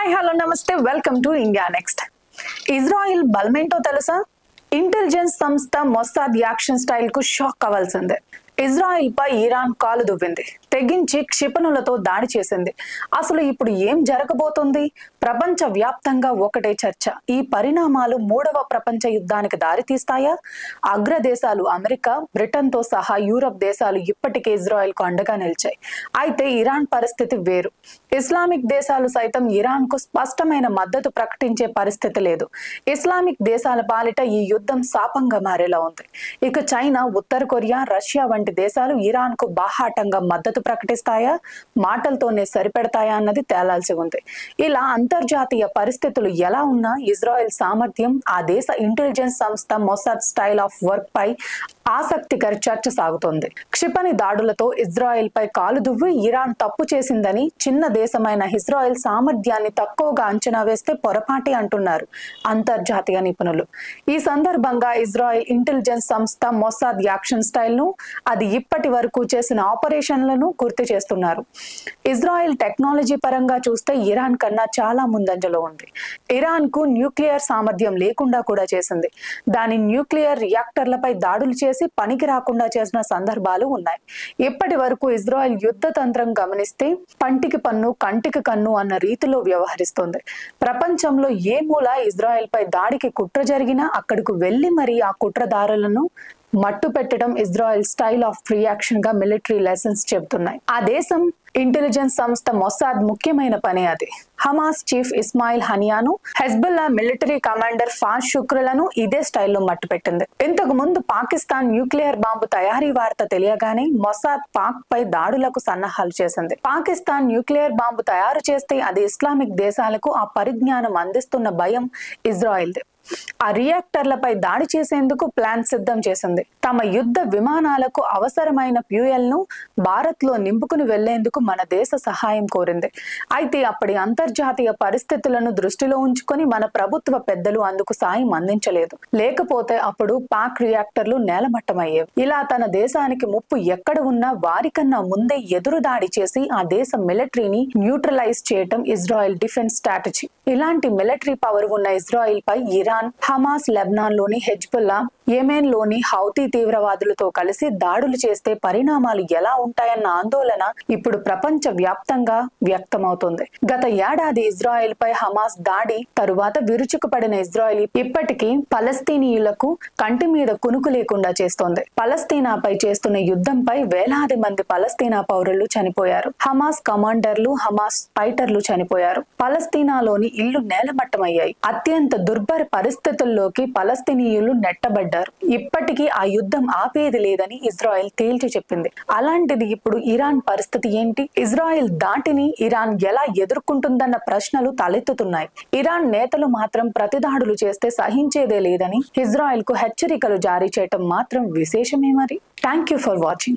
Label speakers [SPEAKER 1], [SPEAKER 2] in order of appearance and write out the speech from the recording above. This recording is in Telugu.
[SPEAKER 1] హాయ్ హలో నమస్తే welcome to India next. Israel బలమేంటో తెలుసా? ఇంటెలిజెన్స్ సంస్థ మొసాద్ యాక్షన్ స్టైల్ కు షాక్ అవ్వాల్సిందే. ఇజ్రాయిల్ పై ఇరాన్ కాలు దువ్వింది, తెగించి క్షిపణులతో దాడి చేసింది. అసలు ఇప్పుడు ఏం జరగబోతుంది? ప్రపంచ వ్యాప్తంగా ఒకటే చర్చ. ఈ పరిణామాలు మూడవ ప్రపంచ యుద్ధానికి దారితీస్తాయా? అగ్రదేశాలు అమెరికా, బ్రిటన్ తో సహా యూరప్ దేశాలు ఇప్పటికే ఇజ్రాయెల్ కు అండగా నిలిచాయి. అయితే ఇరాన్ పరిస్థితి వేరు. ఇస్లామిక్ దేశాలు సైతం ఇరాన్ కు స్పష్టమైన మద్దతు ప్రకటించే పరిస్థితి లేదు. ఇస్లామిక్ దేశాల పాలిట ఈ యుద్ధం శాపంగా మారేలా ఉంది. ఇక చైనా, ఉత్తర కొరియా, రష్యా వంటి దేశాలు ఇరాన్ కు బాహాటంగా మద్దతు ప్రకటిస్తాయా, మాటలతోనే సరిపెడతాయా అన్నది తేలాల్సి ఉంది. ఇలా అంతర్జాతీయ పరిస్థితులు ఎలా ఉన్నా ఇజ్రాయెల్ సామర్థ్యం, ఆ దేశ ఇంటెలిజెన్స్ సంస్థ మొసాద్ స్టైల్ ఆఫ్ వర్క్ పై ఆసక్తికర చర్చ సాగుతోంది. క్షిపణి దాడులతో ఇజ్రాయెల్ పై కాలు దువ్వి ఇరాన్ తప్పు చేసిందని, చిన్న దేశమైన ఇజ్రాయెల్ సామర్థ్యాన్ని తక్కువగా అంచనా వేస్తే పొరపాటే అంటున్నారు అంతర్జాతీయ నిపుణులు. ఈ సందర్భంగా ఇజ్రాయెల్ ఇంటెలిజెన్స్ సంస్థ మొసాద్ యాక్షన్ స్టైల్ ను, అది ఇప్పటి వరకు చేసిన ఆపరేషన్లను గుర్తు చేస్తున్నారు. ఇజ్రాయెల్ టెక్నాలజీ పరంగా చూస్తే ఇరాన్ కన్నా చాలా ముందంజలో ఉంది. ఇరాన్ కు న్యూక్లియర్ సామర్థ్యం లేకుండా కూడా చేసింది. దాని న్యూక్లియర్ రియాక్టర్లపై దాడులు చేసి పనికి రాకుండా చేసిన సందర్భాలు ఉన్నాయి. ఇప్పటి వరకు ఇజ్రాయెల్ యుద్ధ తంత్రం గమనిస్తే పంటికి పన్ను, కంటికి కన్ను అన్న రీతిలో వ్యవహరిస్తుంది. ప్రపంచంలో ఏ మూల ఇజ్రాయెల్ పై దాడికి కుట్ర జరిగినా అక్కడకు వెళ్లి మరి ఆ కుట్రదారులను మట్టు పెట్టడం ఇజ్రాయెల్ స్టైల్ ఆఫ్ రియాక్షన్ గా మిలిటరీ లెసన్స్ చెబుతున్నాయి. ఆ దేశం ఇంటెలిజెన్స్ సంస్థ మొసాద్ ముఖ్యమైన పని అది. హమాస్ చీఫ్ ఇస్మాయిల్ హనియాను, హెజ్బుల్లా మిలిటరీ కమాండర్ ఫాజ్ షుక్రులను ఇదే స్టైల్లో మట్టుపెట్టింది. ఇంతకు ముందు పాకిస్తాన్ న్యూక్లియర్ బాంబు తయారీ వార్త తెలియగానే మొసాద్ పాక్ పై దాడులకు సన్నాహాలు చేసింది. పాకిస్తాన్ న్యూక్లియర్ బాంబు తయారు చేస్తే అది ఇస్లామిక్ దేశాలకు ఆ పరిజ్ఞానం అందిస్తున్న భయం ఇజ్రాయెల్ది. ఆ రియాక్టర్లపై దాడి చేసేందుకు ప్లాన్ సిద్ధం చేసింది. తమ యుద్ధ విమానాలకు అవసరమైన ఫ్యూయల్ ను భారత్ లో నింపుకుని వెళ్లేందుకు మన దేశ సహాయం కోరింది. అయితే అప్పటి అంతర్జాతీయ పరిస్థితులను దృష్టిలో ఉంచుకొని మన ప్రభుత్వ పెద్దలు అందుకు సాయం అందించలేదు. లేకపోతే అప్పుడు పాక్ రియాక్టర్లు నేలమట్టమయ్యేవి. ఇలా తన దేశానికి ముప్పు ఎక్కడ ఉన్నా వారికన్నా ముందే ఎదురు దాడి చేసి ఆ దేశ మిలిటరీని న్యూట్రలైజ్ చేయటం ఇజ్రాయెల్ డిఫెన్స్ స్ట్రాటజీ. ఇలాంటి మిలిటరీ పవర్ ఉన్న ఇజ్రాయెల్ పై ఇరాన్, హమాస్, లెబనాన్ లోని హెజ్బుల్లా, యెమెన్ లోని హౌతీ తీవ్రవాదులతో కలిసి దాడులు చేస్తే పరిణామాలు ఎలా ఉంటాయన్న ఆందోళన ఇప్పుడు ప్రపంచ వ్యాప్తంగా వ్యక్తమవుతుంది. గత ఏడాది ఇజ్రాయెల్ పై హమాస్ దాడి తరువాత విరుచుకుపడిన ఇజ్రాయెల్ ఇప్పటికీ పలస్తీనీయులకు కంటి మీద కునుకు లేకుండా చేస్తోంది. పలస్తీనాపై చేస్తున్న యుద్ధంపై వేలాది మంది పలస్తీనా పౌరులు చనిపోయారు. హమాస్ కమాండర్లు, హమాస్ ఫైటర్లు చనిపోయారు. పలస్తీనాలోని ఇళ్లు నేలమట్టమయ్యాయి. అత్యంత దుర్భర పరిస్థితుల్లోకి పలస్తీనీయులు నెట్టబడ్డారు. ఇప్పటికీ ఆ యుద్ధం ఆపేది లేదని ఇజ్రాయెల్ తేల్చి చెప్పింది. అలాంటిది ఇప్పుడు ఇరాన్ పరిస్థితి ఏంటి? ఇజ్రాయెల్ దాటిని ఇరాన్ ఎలా ఎదుర్కొంటుందన్న ప్రశ్నలు తలెత్తుతున్నాయి. ఇరాన్ నేతలు మాత్రం ప్రతిదాడులు చేస్తే సహించేదే లేదని ఇజ్రాయెల్ కు హెచ్చరికలు జారీ చేయటం మాత్రం విశేషమే మరి. Thank you for watching.